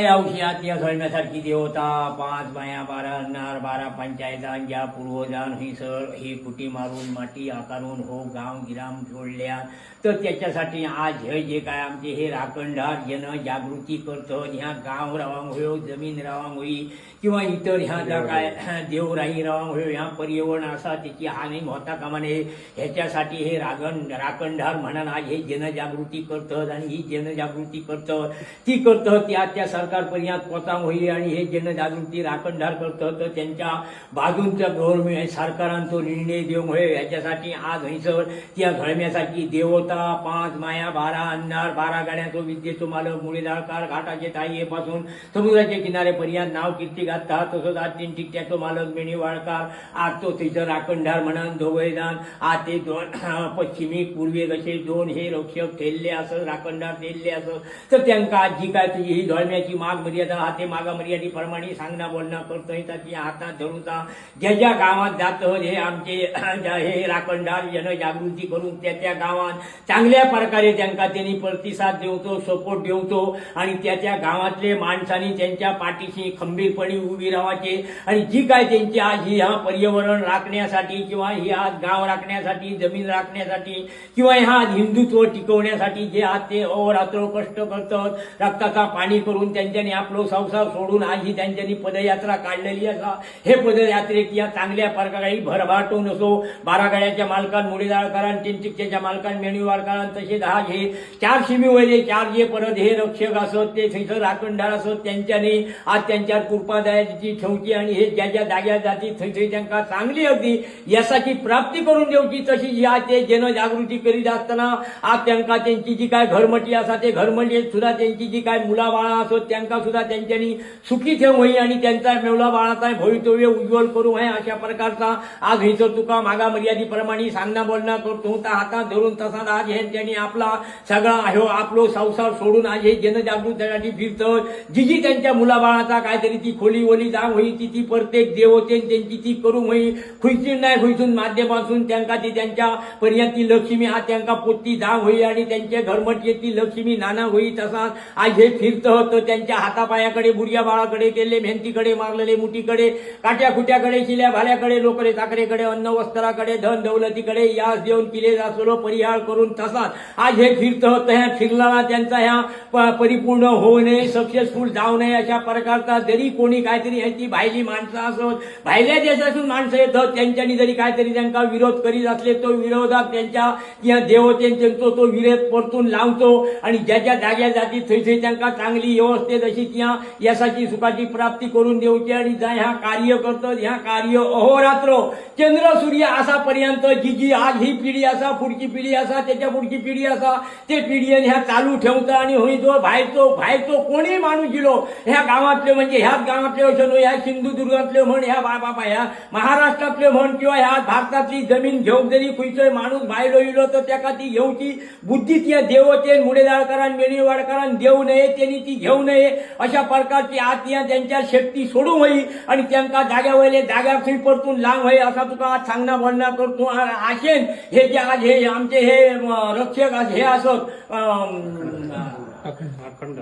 औषधात घडण्यासारखी देवता 5 बाया 12 अन्नार 12 पंचायतांच्या पूर्वजान हिसळ ही कुटी मारून माती आकारून हो गाव गिराम जोडल्या तर त्याच्यासाठी आज हे जे काय आमचे हे राखणदार जनजागृती करतो ह्या गाव रावांग होयो जमीन रावांग होई किंवा इतर ह्या ज्या काय देवराई रावांग होयो ह्या पर्यावरण असा त्याची हानी होता कामा नये ह्याच्यासाठी हे राखणदार म्हणून आज हे जनजागृती करतात आणि ही जनजागृती करतात ती करतात त्या सरकारपर्यंत पोचांग होई आणि हे जनजागृती राखणदार करतात तर त्यांच्या बाजूंचा गव्हर्नमेंट सरकारान तो निर्णय देऊन होय ह्याच्यासाठी आज हयसर त्या घडण्यासाठी देवता 5 माया 12 अन्नार 12 गाड्यांचो विद्येचो मालक मुळीदाळकार घाटाचे ताई पासून समुद्राच्या किनाऱ्यापर्यंत नाव कीर्ती घातता तसंच आज 3 टिकट्याचो मालक मेणीवाळकार आज तो थंयसर राखणदार म्हणून दोघयजान आज ते 2 पश्चिमेक पूर्वेक असे 2 हे रक्षक थेल्ले असत राखणदार थेल्ले असत तर त्यांना आज जी काय तुझी ही धोळम्याची माग मर्यादा हा ते मागा मर्यादी प्रमाणे सांगणं बोलणं करतोय ती हातात धरूचा ज्या ज्या गावात जातं हे आमचे हे राखणदार जनजागृती करून त्या गावात चांगल्या प्रकारे त्यांनी प्रतिसाद देवतो सपोर्ट देवतो आणि त्या गावातले माणसांनी त्यांच्या पाठीशी खंबीरपणे उभी राहायचे आणि जी काय त्यांची आज ही हा पर्यावरण राखण्यासाठी किंवा ही आज गाव राखण्यासाठी जमीन राखण्यासाठी किंवा ह्या हिंदुत्व टिकवण्यासाठी जे आज ते अहोरात्र कष्ट करतात रक्ताचा पाणी करून त्यांच्यानी आपलं संसार सोडून आज ही त्यांच्यानी पदयात्रा काढलेली असा हे पदयात्रेक या चांगल्या प्रकारे भरभाटून असो 12 गाड्याच्या मालकान मुळीदाळकारान 3 टिकट्याच्या मालकान मेणीवाळकारान तसे 10 हे 4 शिमी वयले 4 जे परत हे रक्षक असत ते थंयसर राखणदार असत त्यांच्यानी आज त्यांच्यावर कृपादायाची ठेवची आणि हे ज्या ज्या जाग्या जाती थंय त्यांना चांगली अगदी यशाची प्राप्ती करून देऊची तशी जी आज ते जनजागृती करीत असताना आज त्यांना त्यांची जी काय घरमटी असा ते घरमटी सुद्धा त्यांची जी काय मुलाबाळा असत त्यांना सुद्धा त्यांच्यानी सुखी ठेव होई आणि त्यांचा मेवला बाळाचा भवितव्य उज्ज्वल करू आहे अशा प्रकारचा आज हिचं तुका मागा मर्यादेप्रमाणे सांगणं बोलणं करतो त्या हातात धरून तसा आज हे त्यांनी आपला सगळा ह्यो आपलो संसार सोडून आज हे जनजागृतीसाठी फिरतं जी त्यांच्या मुलाबाळाचा काहीतरी ती खोली ओली जाग होई ती प्रत्येक देवते त्यांची ती करू होई खुईसून नाही खुईसून माध्यमातून त्यांना ती त्यांच्या पर्यंत ती लक्ष्मी आज त्यांना पोती जाग होई आणि त्यांच्या घरमटी ती लक्ष्मी नाना होई तसाच आज हे फिरतं होतं त्यांच्या हातापायाकडे बुडग्या बाळाकडे केले मेहनतीकडे मारलेले मुठीकडे काट्या खुट्याकडे शिल्या भाल्याकडे लोकडे साखरेकडे अन्न वस्त्राकडे धन दौलतीकडे यास देऊन किले जासलो परिहार करून तसाच आज हे फिरतं होतं ह्या फिरला त्यांचा ह्या परिपूर्ण होऊ नये सक्सेसफुल जाऊ नये अशा प्रकारचा जरी कोणी काहीतरी ह्याची भायली माणसं असत बाहेरल्या देशातून माणसं येतात त्यांच्यानी जरी काहीतरी त्यांना विरोध करीत असले तो विरोधात त्यांच्या या देवतेंचा तो विरोध परतून लावतो आणि ज्या ज्या जाग्या जाती थंय त्यांना चांगली व्यवस्थेत अशी त्या यशाची सुखाची प्राप्ती करून देऊची आणि ज्या ह्या कार्य करतात ह्या कार्य अहोरात्र चंद्र सूर्य असा पर्यंत जी आज ही पिढी असा पुढची पिढी असा त्याच्या पुढची पिढी असा ते पिढीने ह्या चालू ठेवतं आणि होई जो बाहेरचो कोणी माणूस गेलो ह्या गावातले म्हणजे ह्याच गावातले असो ह्या सिंधुदुर्गातले म्हण ह्या बाबा ह्या महाराष्ट्रातले म्हण किंवा ह्या भारतातली जमीन घेऊन जरी खुईचोय माणूस बाहेर येलो तर त्याका ती घेऊची बुद्धी त्या देवते मुळेदाळकारान मेणीवाळकारान देऊ नये त्यांनी ती घेऊ नये अशा प्रकारची आत्या त्यांच्या शक्ती सोडू होई आणि त्यांना जाग्या वयले जाग्या परतून लांब होई असा तुका आज सांगणं बोलणं करतो आशेन हे जे आज हे आमचे हे रक्षक हे असत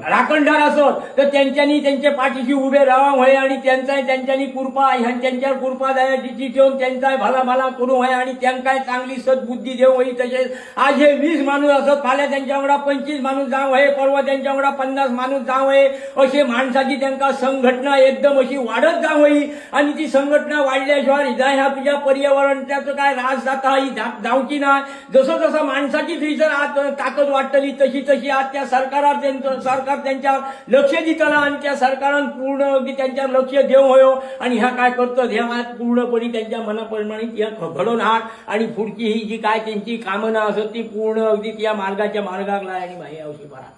राखणदार असत तर त्यांच्यानी त्यांच्या पाठीशी उभे राहा होय आणि त्यांच्यानी कृपा त्यांच्यावर कृपा दयाची ठेवून त्यांचा भला भला करू होय आणि त्यांना चांगली सद्बुद्धी देऊ होई तसेच आज हे 20 माणूस असत फाल्या त्यांच्याकडे 25 माणूस जाव आहे परवा त्यांच्याकडे 50 माणूस जाव आहे असे माणसाची त्यांना संघटना एकदम अशी वाढत जाव होई आणि ती संघटना वाढल्याशिवाय ह्या तुझ्या पर्यावरणाचं काय रास जाता ही जाऊची ना जसं जसं माणसाची थंयसर आज ताकद वाटली तशी आज त्या सरकार त्यांच्या लक्ष दिताला आणि त्या सरकारान पूर्ण अगदी त्यांच्या लक्ष देऊ होयो आणि ह्या काय करतात ह्या पूर्णपणे त्यांच्या मनाप्रमाणे घडवून हात आणि पुढची ही जी काय त्यांची कामना असत ती पूर्ण अगदी त्या मार्गाच्या मार्गाला आणि बाई औषधी भरा